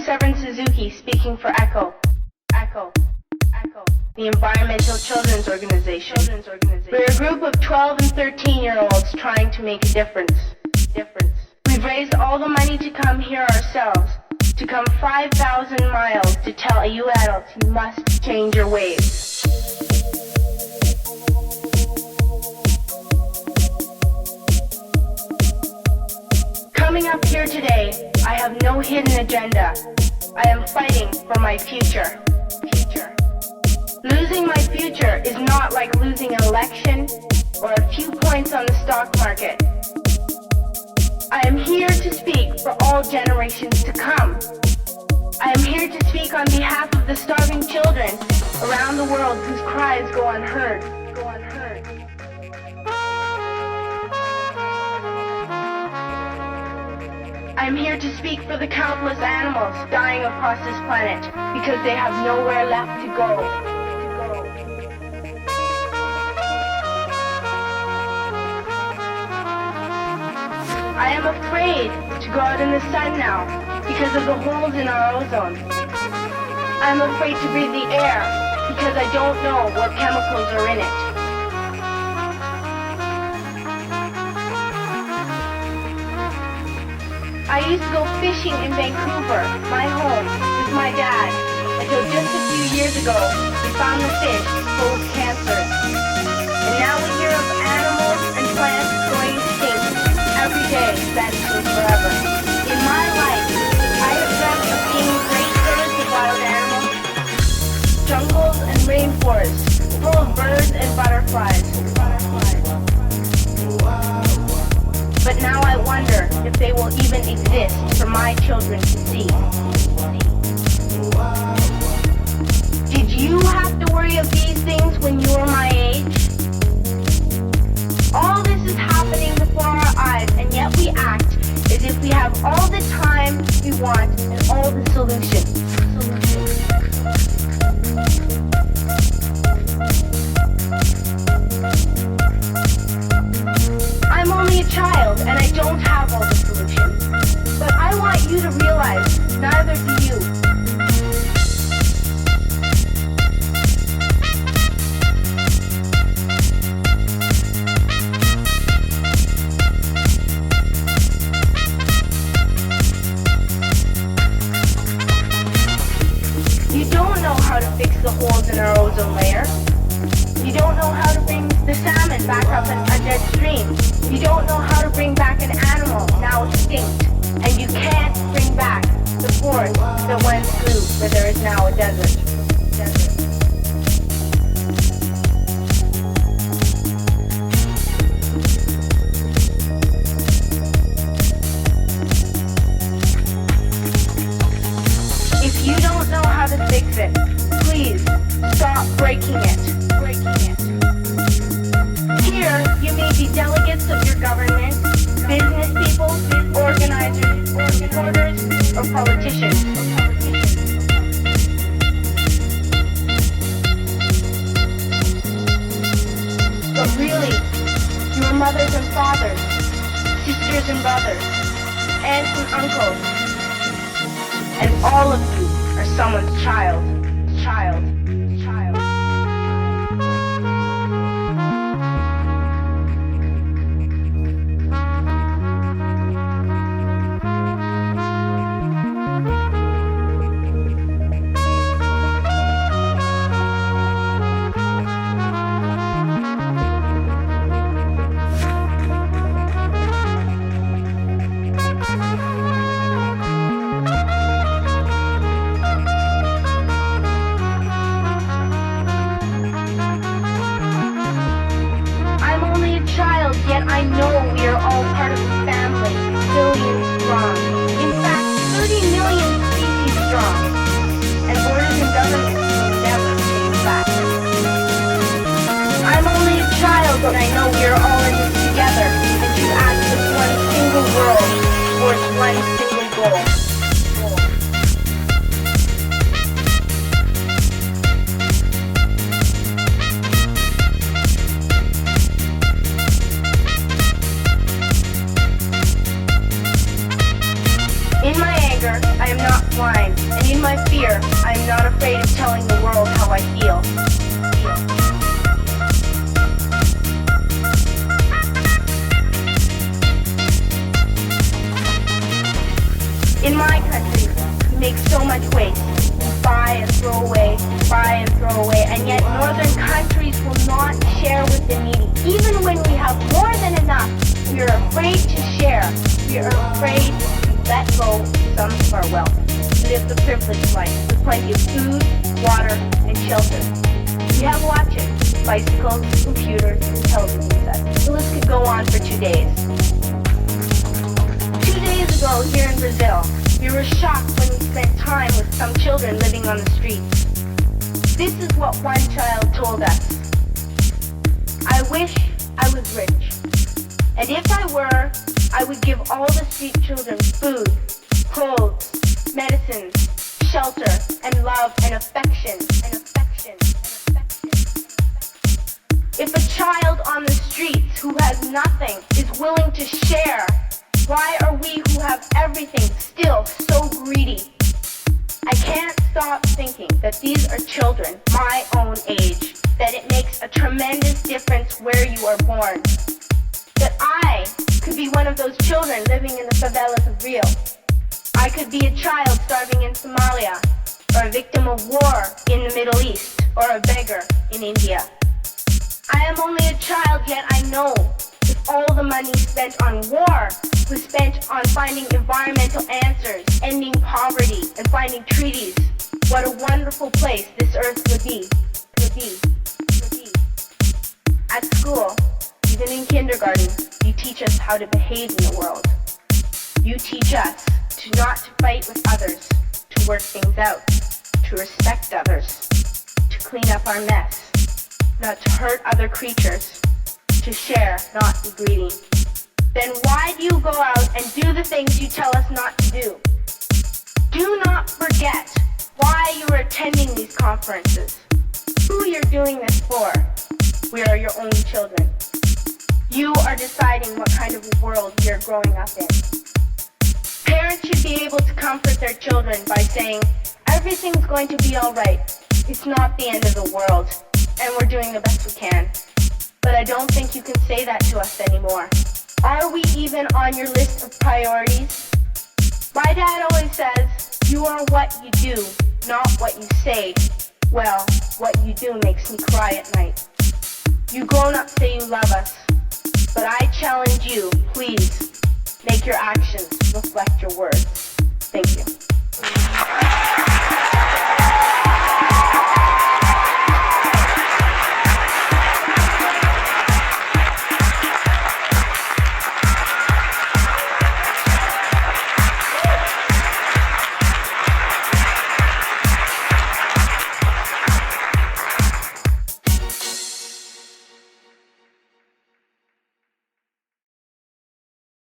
Severin Suzuki speaking for ECHO. ECHO. ECHO. The Environmental Children's Organization. We're a group of 12 and 13-year-olds trying to make a difference. We've raised all the money to come here ourselves, to come 5,000 miles to tell you adults you must change your ways. Coming up here today, I have no hidden agenda. I am fighting for my future. Losing my future is not like losing an election or a few points on the stock market. I am here to speak for all generations to come. I am here to speak on behalf of the starving children around the world whose cries go unheard. I am here to speak for the countless animals dying across this planet because they have nowhere left to go. I am afraid to go out in the sun now because of the holes in our ozone. I am afraid to breathe the air because I don't know what chemicals are in it. I used to go fishing in Vancouver, my home, with my dad, until just a few years ago we found the fish full of cancer. And now we hear of animals and plants going extinct every day, vanishing forever. In my life, I have dreamt of seeing great herds of wild animals, jungles and rainforests full of birds and butterflies. But now I wonder if they will even exist for my children to see. Did you have to worry of these things when you were my age? All this is happening before our eyes, and yet we act as if we have all the time we want and all the solutions. I'm only a child and I don't have all the solutions. But I want you to realize neither do you. You don't know how to fix the holes in our ozone layer. You don't know how to bring the salmon back up a dead stream. You don't know how to bring back an animal now extinct. And you can't bring back the forest that once grew where there is now a desert. If you don't know how to fix it, please stop breaking it. Here, you may be delegates of your government, business people, organizers, supporters, or politicians. But really, you are mothers and fathers, sisters and brothers, aunts and uncles, and all of you are someone's child. Yet I know we are all part of a family, billions strong. In fact, 30 million species strong. And borders and governments will never change that. I'm only a child, but I know we are all in this together, and to act as one single world towards one single goal. I am not swine, and in my fear, I am not afraid of telling the world how I feel. In my country, we make so much waste. Buy and throw away, and yet northern countries will not share with the needy. Even when we have more than enough, we are afraid to share. We are afraid to let go some of our wealth. We live the privileged life with plenty of food, water, and shelter. We have watches, bicycles, computers, and television sets. The list could go on for 2 days. 2 days ago, here in Brazil, we were shocked when we spent time with some children living on the streets. This is what one child told us. I wish I was rich. And if I were, I would give all the street children food, clothes, medicines, shelter, and love and affection. If a child on the streets who has nothing is willing to share, why are we who have everything still so greedy? I can't stop thinking that these are children my own age, that it makes a tremendous difference where you are born. That I could be one of those children living in the favelas of Rio. I could be a child starving in Somalia, or a victim of war in the Middle East, or a beggar in India. I am only a child, yet I know if all the money spent on war was spent on finding environmental answers, ending poverty, and finding treaties, what a wonderful place this earth would be. At school, even in kindergarten, you teach us how to behave in the world. You teach us to not to fight with others, to work things out, to respect others, to clean up our mess, not to hurt other creatures, to share, not be greedy. Then why do you go out and do the things you tell us not to do? Do not forget why you are attending these conferences, who you're doing this for. We are your own children. You are deciding what kind of a world you're growing up in. Parents should be able to comfort their children by saying, everything's going to be all right. It's not the end of the world, and we're doing the best we can. But I don't think you can say that to us anymore. Are we even on your list of priorities? My dad always says, you are what you do, not what you say. Well, what you do makes me cry at night. You grown-ups say you love us, but I challenge you, please, make your actions reflect your words. Thank you.